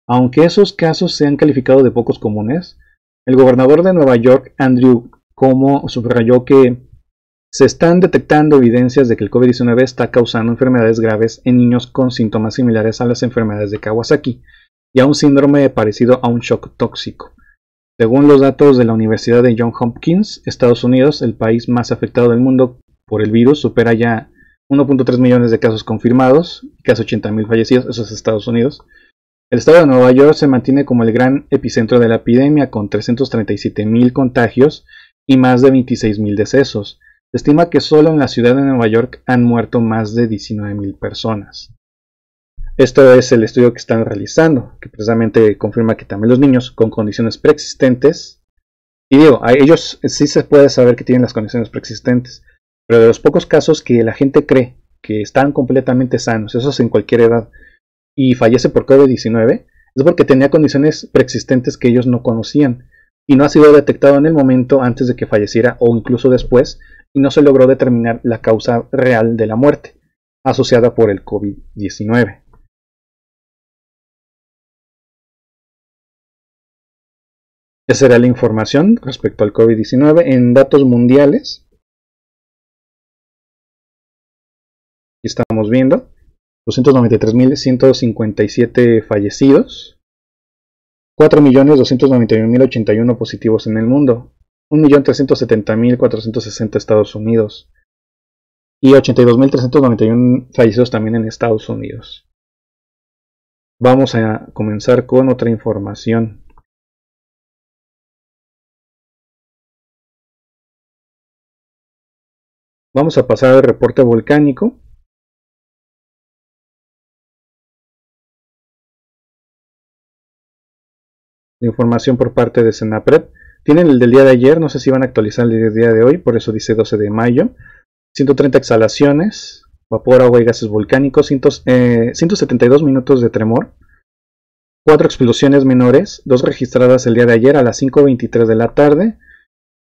Aunque esos casos se han calificado de pocos comunes, el gobernador de Nueva York, Andrew Cuomo, subrayó que se están detectando evidencias de que el COVID-19 está causando enfermedades graves en niños con síntomas similares a las enfermedades de Kawasaki y a un síndrome parecido a un shock tóxico. Según los datos de la Universidad de Johns Hopkins, Estados Unidos, el país más afectado del mundo por el virus, supera ya 1.3 millones de casos confirmados y casi 80.000 fallecidos, eso es Estados Unidos. El estado de Nueva York se mantiene como el gran epicentro de la epidemia, con 337.000 contagios y más de 26.000 decesos. Se estima que solo en la ciudad de Nueva York han muerto más de 19.000 personas. Esto es el estudio que están realizando, que precisamente confirma que también los niños con condiciones preexistentes, y digo, a ellos sí se puede saber que tienen las condiciones preexistentes, pero de los pocos casos que la gente cree que están completamente sanos, eso es en cualquier edad, y fallece por COVID-19, es porque tenía condiciones preexistentes que ellos no conocían, y no ha sido detectado en el momento antes de que falleciera o incluso después, y no se logró determinar la causa real de la muerte asociada por el COVID-19. Esa era la información respecto al COVID-19 en datos mundiales. Aquí estamos viendo 293.157 fallecidos, 4.291.081 positivos en el mundo, 1.370.460 Estados Unidos y 82.391 fallecidos también en Estados Unidos. Vamos a comenzar con otra información. Vamos a pasar al reporte volcánico. La información por parte de Senapred. Tienen el del día de ayer, no sé si van a actualizar el del día de hoy, por eso dice 12 de mayo. 130 exhalaciones, vapor, agua y gases volcánicos, 172 minutos de tremor, 4 explosiones menores, 2 registradas el día de ayer a las 5:23 de la tarde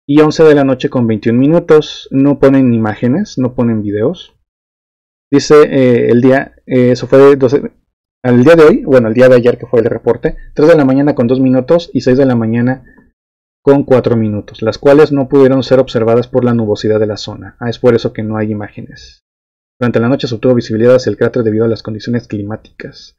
y 11 de la noche con 21 minutos. No ponen imágenes, no ponen videos. Dice eso fue 12, al día de hoy, bueno, el día de ayer que fue el reporte, 3 de la mañana con 2 minutos y 6 de la mañana con 4 minutos, las cuales no pudieron ser observadas por la nubosidad de la zona. Es por eso que no hay imágenes. Durante la noche se obtuvo visibilidad hacia el cráter debido a las condiciones climáticas.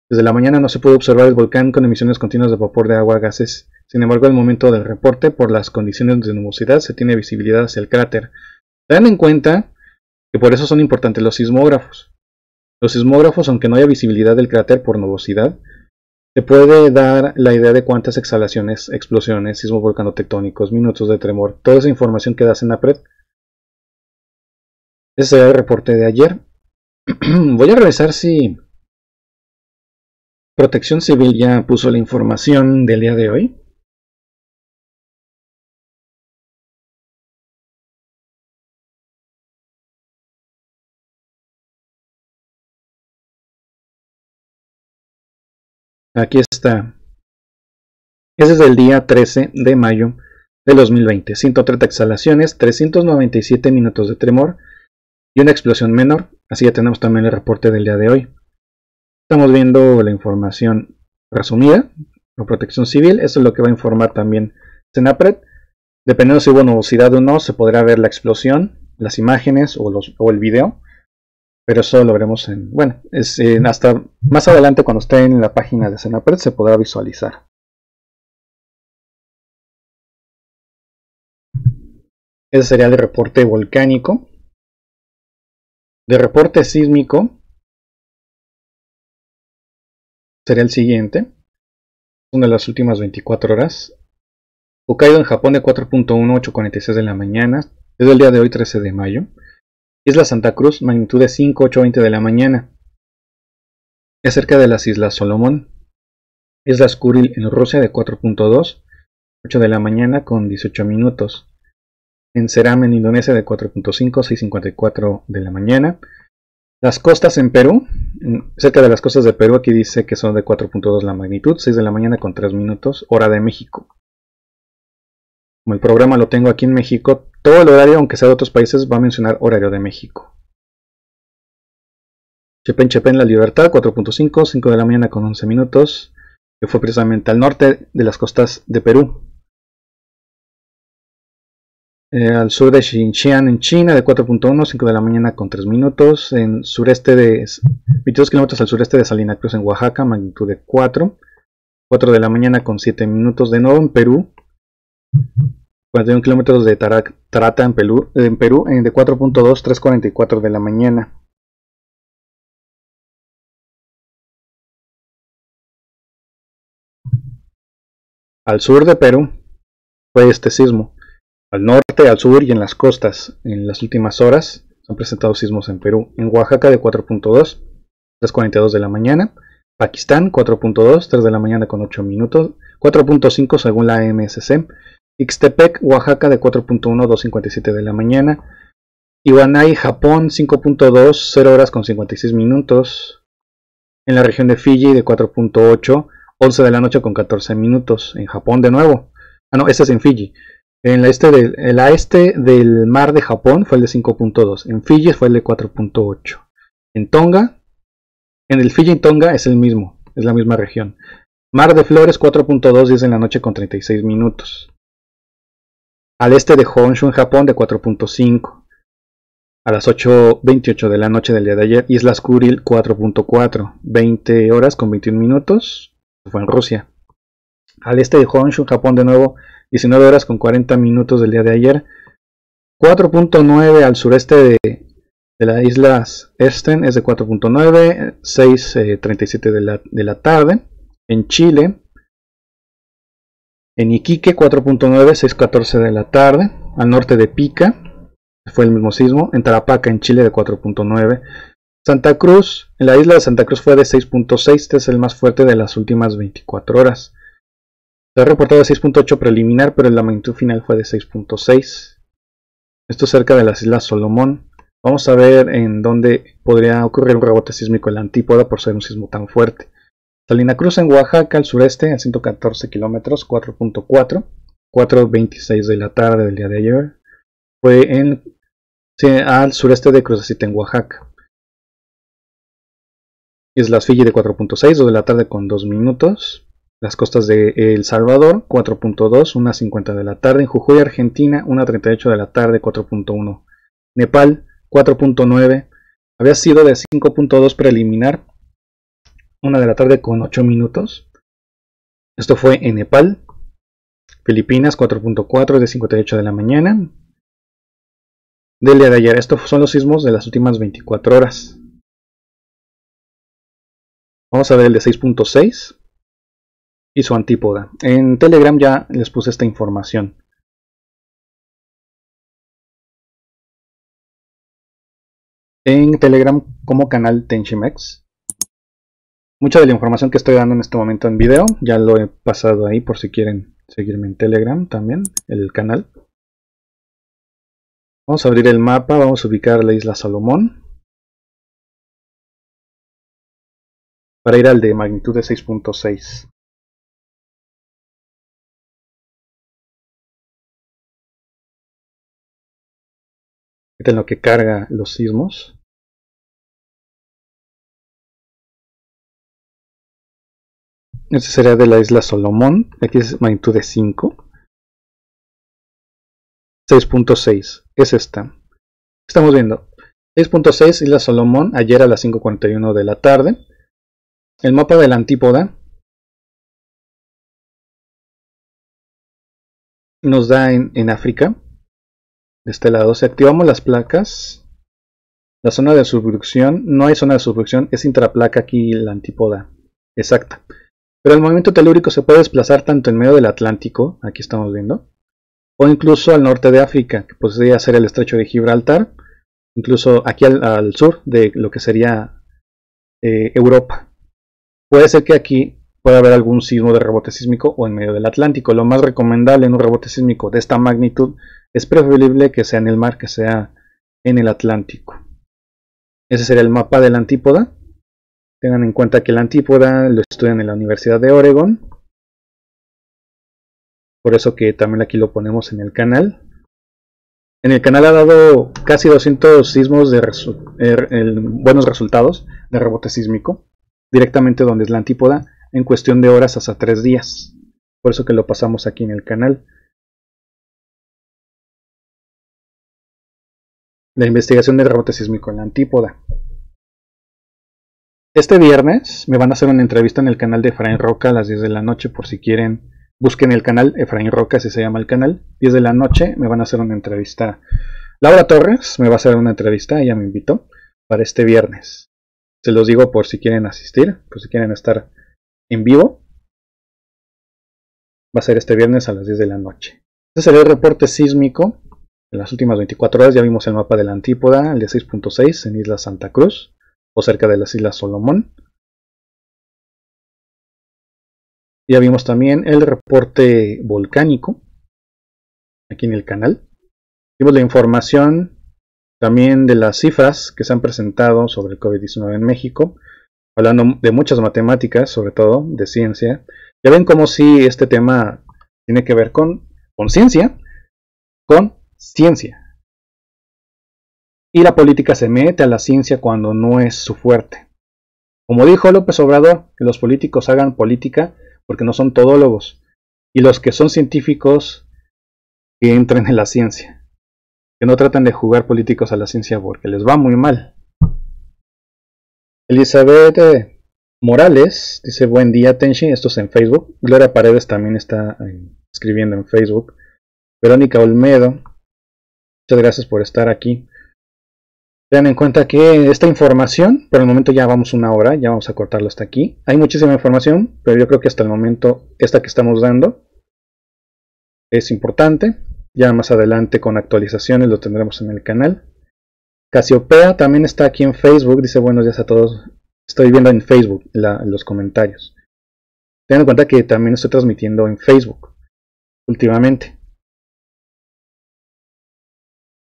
Desde la mañana no se pudo observar el volcán con emisiones continuas de vapor de agua, gases. Sin embargo, al momento del reporte, por las condiciones de nubosidad, se tiene visibilidad hacia el cráter. Ten en cuenta que por eso son importantes los sismógrafos. Los sismógrafos, aunque no haya visibilidad del cráter por nubosidad, se puede dar la idea de cuántas exhalaciones, explosiones, sismos volcanotectónicos, minutos de tremor, toda esa información que da CENAPRED. Ese era el reporte de ayer. Voy a revisar si Protección Civil ya puso la información del día de hoy. Aquí está. Ese es el día 13 de mayo de 2020. 130 exhalaciones, 397 minutos de tremor y una explosión menor. Así ya tenemos también el reporte del día de hoy. Estamos viendo la información resumida por Protección Civil. Esto es lo que va a informar también CENAPRED. Dependiendo si hubo nubosidad o no, se podrá ver la explosión, las imágenes o el video. Pero eso lo veremos hasta más adelante, cuando esté en la página de CENAPRED, se podrá visualizar. Ese sería el reporte volcánico. De reporte sísmico sería el siguiente. Una de las últimas 24 horas. Hokkaido en Japón de 4.1, 8:46 de la mañana. Es del día de hoy, 13 de mayo. Isla Santa Cruz, magnitud de 5, 8:20 de la mañana. Es cerca de las Islas Solomón. Islas Kuril en Rusia de 4.2, 8 de la mañana con 18 minutos. En Ceram en Indonesia de 4.5, 6:54 de la mañana. Las costas en Perú, cerca de las costas de Perú, aquí dice que son de 4.2 la magnitud, 6 de la mañana con 3 minutos, hora de México. Como el programa lo tengo aquí en México, todo el horario, aunque sea de otros países, va a mencionar horario de México. Chepén, La Libertad, 4.5, 5 de la mañana con 11 minutos, que fue precisamente al norte de las costas de Perú. Al sur de Xinjiang en China de 4.1, 5 de la mañana con 3 minutos. En sureste de 22 kilómetros al sureste de Salina Cruz en Oaxaca, magnitud de 4. 4 de la mañana con 7 minutos. De nuevo en Perú, 41 kilómetros de Tarata en Perú de 4.2, 3:44 de la mañana. Al sur de Perú fue este sismo. Al norte, al sur y en las costas, en las últimas horas, se han presentado sismos en Perú. En Oaxaca de 4.2, 3:42 de la mañana. Pakistán 4.2, 3 de la mañana con 8 minutos. 4.5 según la MSC. Ixtepec, Oaxaca de 4.1, 2:57 de la mañana. Iwanai, Japón 5.2, 0 horas con 56 minutos. En la región de Fiji de 4.8, 11 de la noche con 14 minutos. En Japón de nuevo. Este es en Fiji. El este del mar de Japón fue el de 5.2. En Fiji fue el de 4.8. En Tonga, en el Fiji y Tonga es el mismo, es la misma región. Mar de Flores 4.2, 10 de la noche con 36 minutos. Al este de Honshu en Japón de 4.5. A las 8:28 de la noche del día de ayer. Islas Kuril 4.4, 20 horas con 21 minutos. Fue en Rusia. Al este de Honshu en Japón de nuevo, 19 horas con 40 minutos del día de ayer. 4.9 al sureste de las islas Esten es de 4.9, 6:37 de la tarde. En Chile, en Iquique 4.9, 6:14 de la tarde. Al norte de Pica fue el mismo sismo. En Tarapaca, en Chile, de 4.9. Santa Cruz, en la isla de Santa Cruz fue de 6.6, este es el más fuerte de las últimas 24 horas. Se ha reportado de 6.8 preliminar, pero la magnitud final fue de 6.6. Esto es cerca de las Islas Solomón. Vamos a ver en dónde podría ocurrir un rebote sísmico en la Antípoda por ser un sismo tan fuerte. Salina Cruz en Oaxaca, al sureste, a 114 kilómetros, 4.4, 4:26 de la tarde del día de ayer. Fue al sureste de Cruzacita en Oaxaca. Islas Fiji de 4.6, 2 de la tarde con 2 minutos. Las costas de El Salvador, 4.2, 1:50 de la tarde. En Jujuy, Argentina, 1:38 de la tarde, 4.1. Nepal, 4.9. Había sido de 5.2 preliminar, 1 de la tarde con 8 minutos. Esto fue en Nepal. Filipinas, 4.4 de 58 de la mañana. Del día de ayer, estos son los sismos de las últimas 24 horas. Vamos a ver el de 6.6 y su antípoda. En Telegram ya les puse esta información. En Telegram como canal Tenchimex. Mucha de la información que estoy dando en este momento en video ya lo he pasado ahí por si quieren seguirme en Telegram también, el canal. Vamos a abrir el mapa, vamos a ubicar la isla Salomón. Para ir al de magnitud de 6.6. Este es lo que carga los sismos. Este sería de la isla Salomón. Aquí es magnitud de 5. 6.6. Es esta. Estamos viendo. 6.6 Isla Salomón. Ayer a las 5:41 de la tarde. El mapa de la antípoda nos da en África. De este lado. Si activamos las placas, la zona de subducción, no hay zona de subducción, es intraplaca aquí la antípoda exacta. Pero el movimiento telúrico se puede desplazar tanto en medio del Atlántico, aquí estamos viendo, o incluso al norte de África, que podría ser el estrecho de Gibraltar, incluso aquí al sur de lo que sería Europa. Puede ser que aquí pueda haber algún sismo de rebote sísmico o en medio del Atlántico. Lo más recomendable en un rebote sísmico de esta magnitud es preferible que sea en el mar, que sea en el Atlántico. Ese sería el mapa de la antípoda. Tengan en cuenta que la antípoda lo estudian en la Universidad de Oregon. Por eso que también aquí lo ponemos en el canal. En el canal ha dado casi 200 sismos de buenos resultados de rebote sísmico. Directamente donde es la antípoda en cuestión de horas hasta 3 días. Por eso que lo pasamos aquí en el canal. La investigación del rebote sísmico en la antípoda. Este viernes me van a hacer una entrevista en el canal de Efraín Roca a las 10 de la noche, por si quieren, busquen el canal Efraín Roca, así se llama el canal. 10 de la noche me van a hacer una entrevista. Laura Torres me va a hacer una entrevista, ella me invitó, para este viernes. Se los digo por si quieren asistir, por si quieren estar en vivo. Va a ser este viernes a las 10 de la noche. Este será el reporte sísmico de las últimas 24 horas. Ya vimos el mapa de la antípoda, el de 6.6 en Isla Santa Cruz, o cerca de las Islas Solomón. Ya vimos también el reporte volcánico aquí en el canal. Vimos la información también de las cifras que se han presentado sobre el COVID-19 en México, hablando de muchas matemáticas, sobre todo de ciencia. Ya ven como si este tema tiene que ver con ciencia, con ciencia. Y la política se mete a la ciencia cuando no es su fuerte. Como dijo López Obrador, que los políticos hagan política porque no son todólogos. Y los que son científicos que entren en la ciencia. Que no tratan de jugar políticos a la ciencia porque les va muy mal. Elizabeth Morales dice: buen día, Tenchi. Esto es en Facebook. Gloria Paredes también está escribiendo en Facebook. Verónica Olmedo, muchas gracias por estar aquí. Tengan en cuenta que esta información, por el momento ya vamos 1 hora, ya vamos a cortarlo hasta aquí. Hay muchísima información, pero yo creo que hasta el momento esta que estamos dando es importante. Ya más adelante con actualizaciones lo tendremos en el canal. Casiopea también está aquí en Facebook, dice buenos días a todos. Estoy viendo en Facebook los comentarios. Tengan en cuenta que también estoy transmitiendo en Facebook últimamente.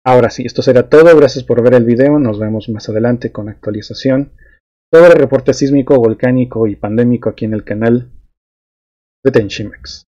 Ahora sí, esto será todo. Gracias por ver el video. Nos vemos más adelante con actualización. Todo el reporte sísmico, volcánico y pandémico aquí en el canal de Tenchimex.